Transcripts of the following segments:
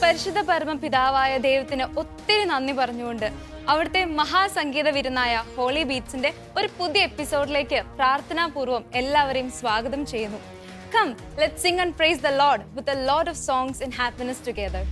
പരിശുദ്ധ പരമപിതാവായ ദൈവത്തിന് ഒത്തിരി നന്ദി പറഞ്ഞുകൊണ്ട് അവിടുത്തെ മഹാസംഗീത വിരുന്നായ ഹോളി ബീറ്റ്സിന്റെ ഒരു പുതിയ എപ്പിസോഡിലേക്ക് പ്രാർത്ഥനാപൂർവ്വം എല്ലാവരെയും സ്വാഗതം ചെയ്യുന്നു. Come, let's sing and praise the Lord with a lot of songs in happiness together.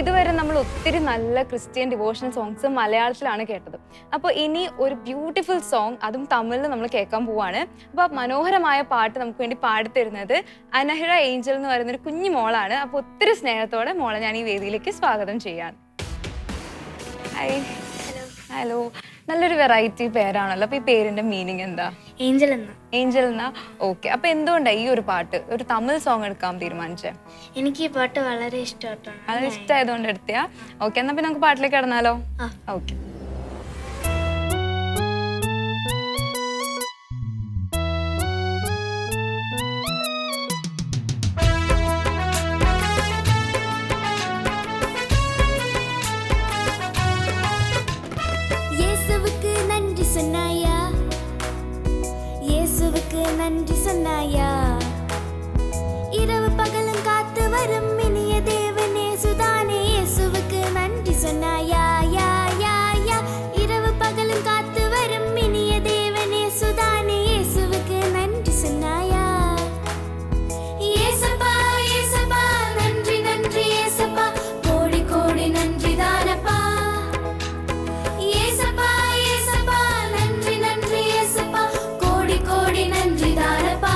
ഇതുവരെ നമ്മൾ ഒത്തിരി നല്ല ക്രിസ്ത്യൻ ഡിവോഷണൽ സോങ്സ് മലയാളത്തിലാണ് കേട്ടത്. അപ്പോൾ ഇനി ഒരു ബ്യൂട്ടിഫുൾ സോങ്, അതും തമിഴിൽ നമ്മൾ കേൾക്കാൻ പോവാണ്. അപ്പോൾ മനോഹരമായ പാട്ട് നമുക്ക് വേണ്ടി പാടിത്തരുന്നത് അനഹിറ ഏഞ്ചൽ എന്ന് പറയുന്ന ഒരു കുഞ്ഞു മോളാണ്. അപ്പോൾ ഒത്തിരി സ്നേഹത്തോടെ മോളെ ഞാൻ ഈ വേദിയിലേക്ക് സ്വാഗതം ചെയ്യാണ്. ഹായ്. ഹലോ. നല്ലൊരു വെറൈറ്റി പേരാണല്ലോ. അപ്പോൾ ഈ പേരിന്റെ മീനിങ് എന്താ? ഏഞ്ചൽ എന്ന. ഏഞ്ചൽ എന്നാ. ഓക്കെ. അപ്പൊ എന്തുകൊണ്ടാ ഈ ഒരു പാട്ട്, ഒരു തമിഴ് സോങ് എടുക്കാൻ തീരുമാനിച്ചേ? എനിക്ക് ഈ പാട്ട് വളരെ ഇഷ്ടമായിട്ടാണ്. അത് ഇഷ്ടമായതുകൊണ്ട് എടുത്തിയാ? ഓക്കെ, എന്നാ പിന്നെ നമുക്ക് പാട്ടിലേക്ക് കിടന്നാലോ? ഓക്കെ. நன்றி சொன்னாயா, இரவு பகலும் காத்து வரும் இனிய தேவனே சுதானே, இயேசுவுக்கு நன்றி சொன்னாயா, யா யா யா, இரவு பகலும் காத்து வரும் இனிய தேவனே சுதானே, இயேசுவுக்கு நன்றி சொன்னாயா. இயேசப்பா இயேசப்பா நன்றி நன்றி இயேசப்பா, கோடி கோடி நன்றி தானப்பா. இயேசப்பா இயேசப்பா நன்றி நன்றி இயேசப்பா, கோடி கோடி நன்றி தானப்பா.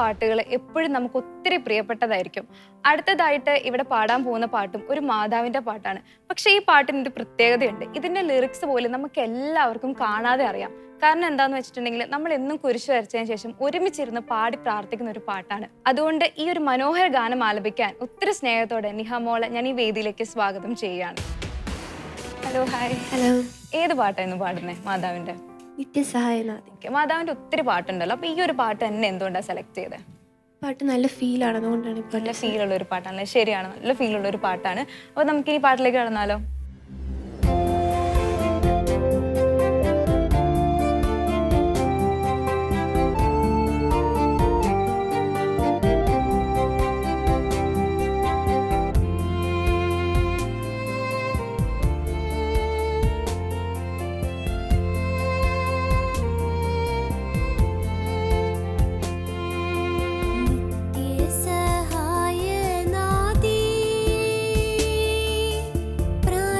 പാട്ടുകൾ എപ്പോഴും നമുക്ക് ഒത്തിരി പ്രിയപ്പെട്ടതായിരിക്കും. അടുത്തതായിട്ട് ഇവിടെ പാടാൻ പോകുന്ന പാട്ടും ഒരു മാതാവിന്റെ പാട്ടാണ്. പക്ഷേ ഈ പാട്ടിന് ഒരു പ്രത്യേകതയുണ്ട്. ഇതിന്റെ ലിറിക്സ് പോലും നമുക്ക് എല്ലാവർക്കും കാണാതെ അറിയാം. കാരണം എന്താന്ന് വെച്ചിട്ടുണ്ടെങ്കിൽ നമ്മൾ എന്നും കുരിശ് വരച്ചതിന് ശേഷം ഒരുമിച്ചിരുന്ന് പാടി പ്രാർത്ഥിക്കുന്ന ഒരു പാട്ടാണ്. അതുകൊണ്ട് ഈ ഒരു മനോഹര ഗാനം ആലപിക്കാൻ ഒത്തിരി സ്നേഹത്തോടെ നിഹാമോളെ ഞാൻ ഈ വേദിയിലേക്ക് സ്വാഗതം ചെയ്യുകയാണ്. Hello, hi. ഹലോ. ഏത് പാട്ടായിരുന്നു പാടുന്നേ? മാതാവിന്റെ നിത്യസഹായനാഥ്. മാതാവിന്റെ ഒത്തിരി പാട്ടുണ്ടല്ലോ, അപ്പൊ ഈ ഒരു പാട്ട് തന്നെ എന്തുകൊണ്ടാണ് സെലക്ട് ചെയ്തത്? പാട്ട് നല്ല ഫീലാണ്, അതുകൊണ്ടാണ് നല്ല ഫീലുള്ള ഒരു പാട്ടാണ്. ശരിയാണ്, നല്ല ഫീലുള്ള ഒരു പാട്ടാണ്. അപ്പൊ നമുക്ക് ഈ പാട്ടിലേക്ക് കടന്നാലോ? നിത്യസഹായനാഥേ, പ്രാർത്ഥിച്ചിടുന്നു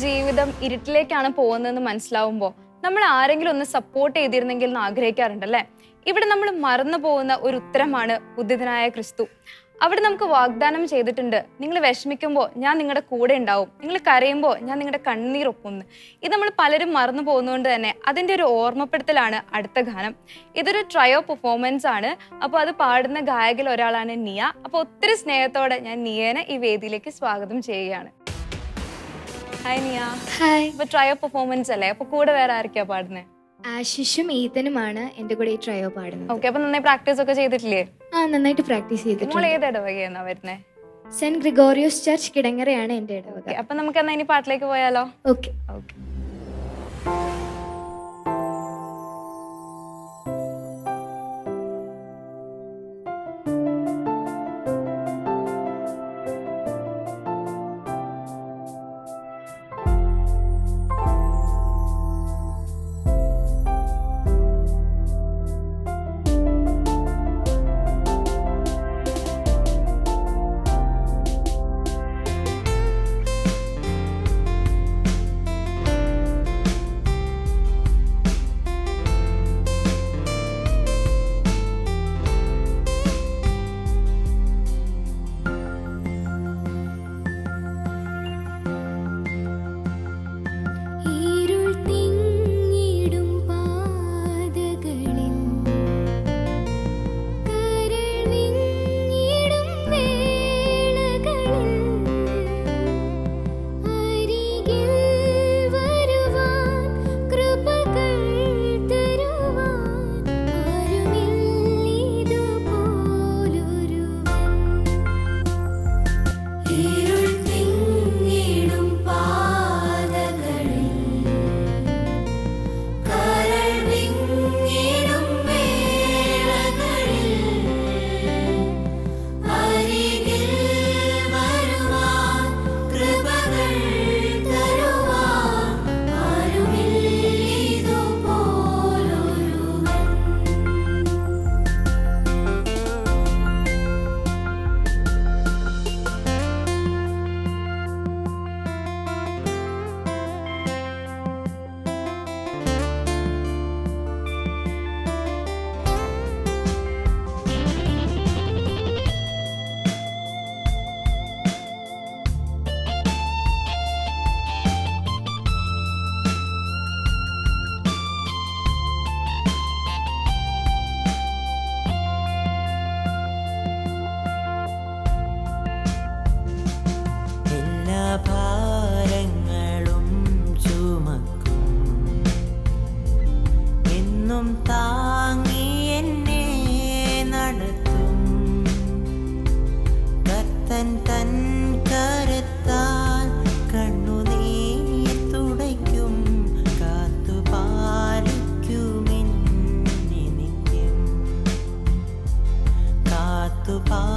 ജീവിതം ഇരുട്ടിലേക്കാണ് പോകുന്നതെന്ന് മനസ്സിലാവുമ്പോൾ നമ്മൾ ആരെങ്കിലും ഒന്ന് സപ്പോർട്ട് ചെയ്തിരുന്നെങ്കിൽ എന്ന് ആഗ്രഹിക്കാറുണ്ടല്ലേ? ഇവിടെ നമ്മൾ മറന്നു പോകുന്ന ഒരു ഉത്തരമാണ് ഉദ്ധിതനായ ക്രിസ്തു. അവിടെ നമുക്ക് വാഗ്ദാനം ചെയ്തിട്ടുണ്ട്, നിങ്ങൾ വിഷമിക്കുമ്പോൾ ഞാൻ നിങ്ങളുടെ കൂടെ ഉണ്ടാവും, നിങ്ങൾ കരയുമ്പോൾ ഞാൻ നിങ്ങളുടെ കണ്ണീരൊപ്പുന്നു. ഇത് നമ്മൾ പലരും മറന്നു പോകുന്നതുകൊണ്ട് തന്നെ അതിൻ്റെ ഒരു ഓർമ്മപ്പെടുത്തലാണ് അടുത്ത ഗാനം. ഇതൊരു ട്രയോ പെർഫോമൻസ് ആണ്. അപ്പോൾ അത് പാടുന്ന ഗായകരിൽ ഒരാളാണ് നിയ. അപ്പോൾ ഒത്തിരി സ്നേഹത്തോടെ ഞാൻ നിയേനെ ഈ വേദിയിലേക്ക് സ്വാഗതം ചെയ്യുകയാണ്. ഹായ് നിയ. ഹായ്. ഇപ്പൊ ട്രയോ പെർഫോമൻസ് അല്ലേ? അപ്പൊ കൂടെ വേറെ ആരൊക്കെയാ പാടുന്നത്? ആശിഷും ഈതനുമാണ് എൻ്റെ കൂടെ ഈ ട്രയോ പാടുന്നത്. ഓക്കെ, അപ്പൊ നന്നായി പ്രാക്ടീസ് ഒക്കെ ചെയ്തിട്ടില്ലേ? നന്നായിട്ട് പ്രാക്ടീസ് നിങ്ങൾ ചെയ്തിട്ടുണ്ട്. ഏത് ഇടവകയെന്നാ വരുന്നേ? സെന്റ് ഗ്രിഗോറിയോസ് ചർച്ച് കിടങ്ങരയാണ് എൻ്റെ ഇടവക. അപ്പൊ നമുക്ക് എന്നാ ഇനി പാട്ടിലേക്ക് പോയാലോ? ഓക്കെ. ഓക്കെ. ഭാരങ്ങളും ചുമക്കും എന്നും താങ്ങി എന്നെ നടത്തും കർത്തൻ തൻ കരത്താൽ കണ്ണുനീർ തുടയ്ക്കും കാത്തുപാലിക്കുമെന്നെ നിത്യം കാത്തുപാലിക്കുമെന്നെ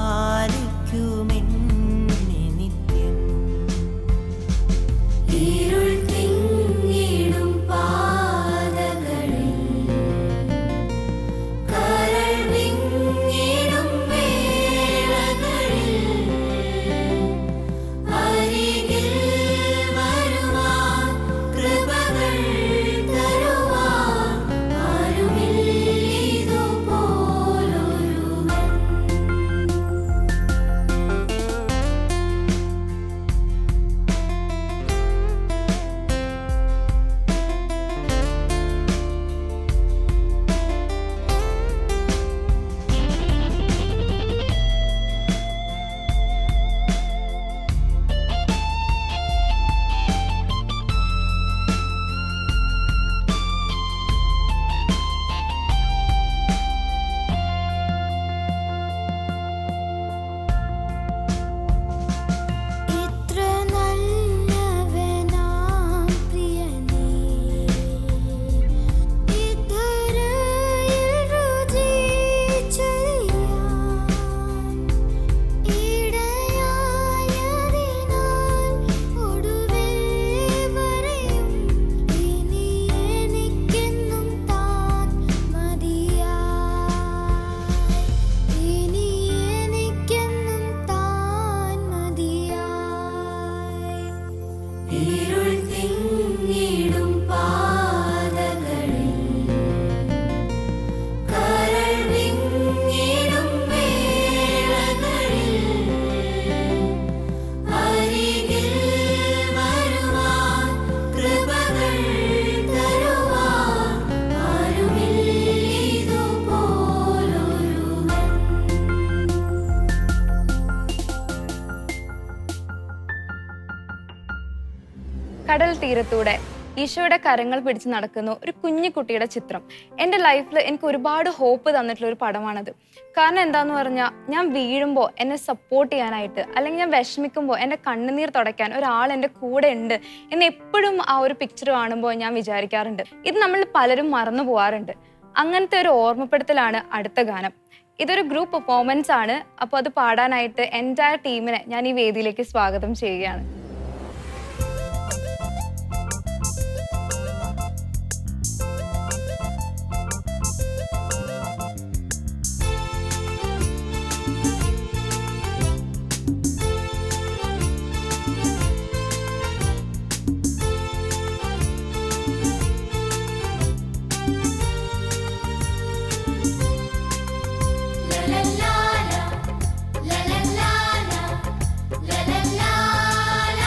കടൽ തീരത്തൂടെ ഈശോയുടെ കരങ്ങൾ പിടിച്ച് നടക്കുന്ന ഒരു കുഞ്ഞു കുട്ടിയുടെ ചിത്രം എൻ്റെ ലൈഫിൽ എനിക്ക് ഒരുപാട് ഹോപ്പ് തന്നിട്ടുള്ള ഒരു പടമാണത്. കാരണം എന്താന്ന് പറഞ്ഞാൽ, ഞാൻ വീഴുമ്പോൾ എന്നെ സപ്പോർട്ട് ചെയ്യാനായിട്ട്, അല്ലെങ്കിൽ ഞാൻ വിഷമിക്കുമ്പോൾ എൻ്റെ കണ്ണുനീർ തുടയ്ക്കാൻ ഒരാൾ എൻ്റെ കൂടെ ഉണ്ട് എന്ന് എപ്പോഴും ആ ഒരു പിക്ചർ കാണുമ്പോൾ ഞാൻ വിചാരിക്കാറുണ്ട്. ഇത് നമ്മൾ പലരും മറന്നു പോകാറുണ്ട്. അങ്ങനത്തെ ഒരു ഓർമ്മപ്പെടുത്തലാണ് അടുത്ത ഗാനം. ഇതൊരു ഗ്രൂപ്പ് പെർഫോമൻസ് ആണ്. അപ്പോൾ അത് പാടാനായിട്ട് എൻ്റയർ ടീമിനെ ഞാൻ ഈ വേദിയിലേക്ക് സ്വാഗതം ചെയ്യുകയാണ്. La la la la la la la la la la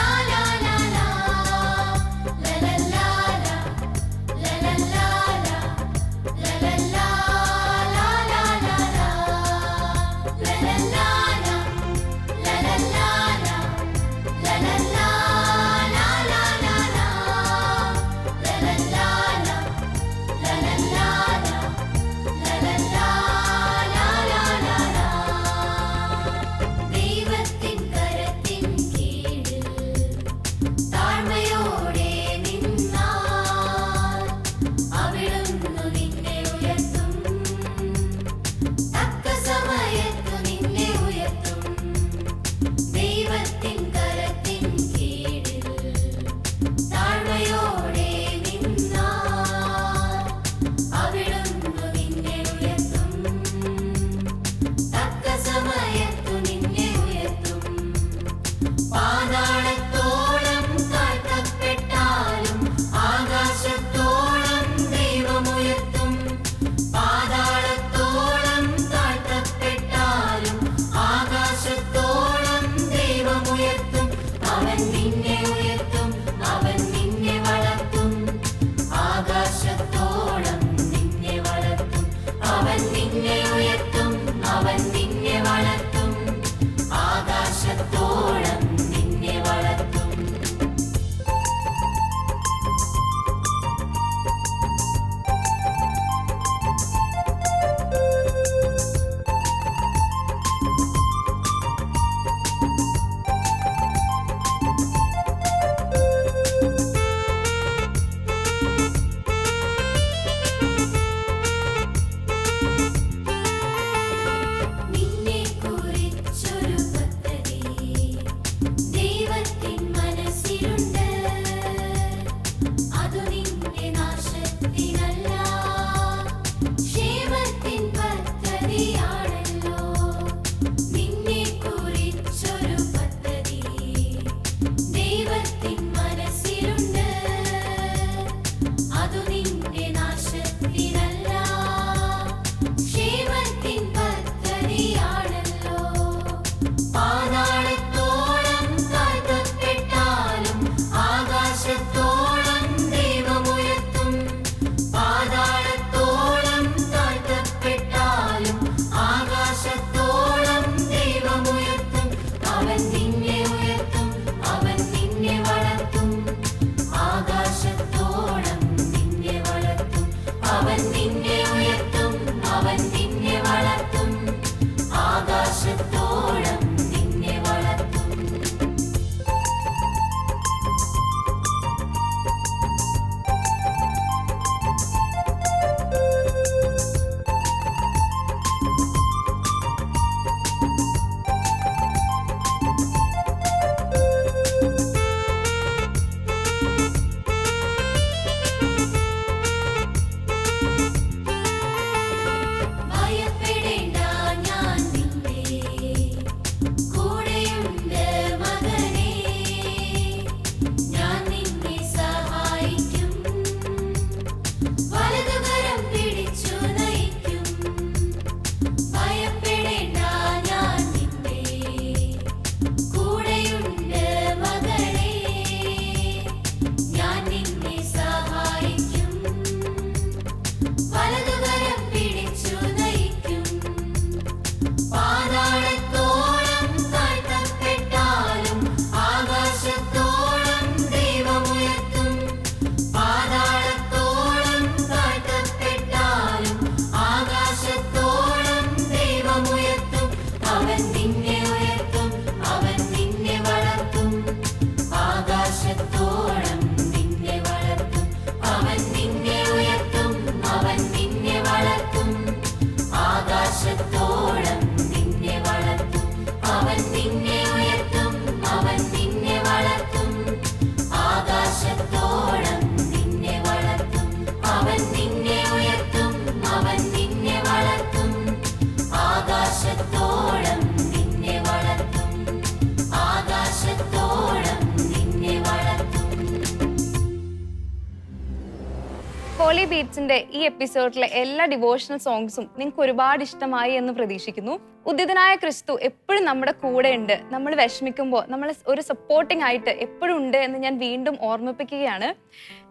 holy ബീറ്റ്സിന്റെ ഈ എപ്പിസോഡിലെ എല്ലാ ഡിവോഷണൽ സോങ്സും നിങ്ങൾക്ക് ഒരുപാട് ഇഷ്ടമായി എന്ന് പ്രതീക്ഷിക്കുന്നു. ഉദിതനായ ക്രിസ്തു എപ്പോഴും നമ്മുടെ കൂടെ ഉണ്ട്. നമ്മൾ വിഷമിക്കുമ്പോൾ നമ്മൾ ഒരു സപ്പോർട്ടിംഗ് ആയിട്ട് എപ്പോഴും ഉണ്ട് എന്ന് ഞാൻ വീണ്ടും ഓർമ്മിപ്പിക്കുകയാണ്.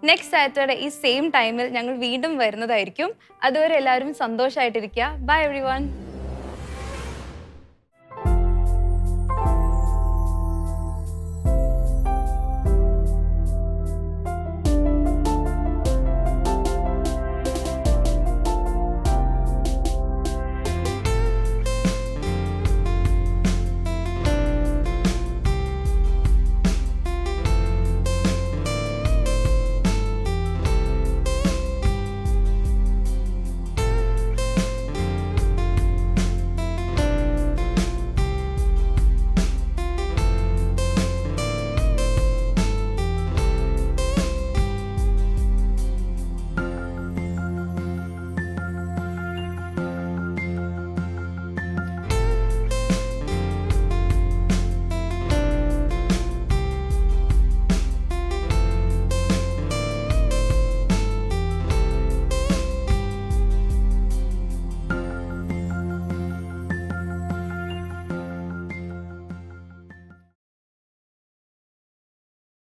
നെക്സ്റ്റ് സാറ്റർഡേ ഈ സെയിം ടൈമിൽ ഞങ്ങൾ വീണ്ടും വരുന്നതായിരിക്കും. അതുവരെ എല്ലാവരും സന്തോഷമായിട്ടിരിക്കുക. By everyone.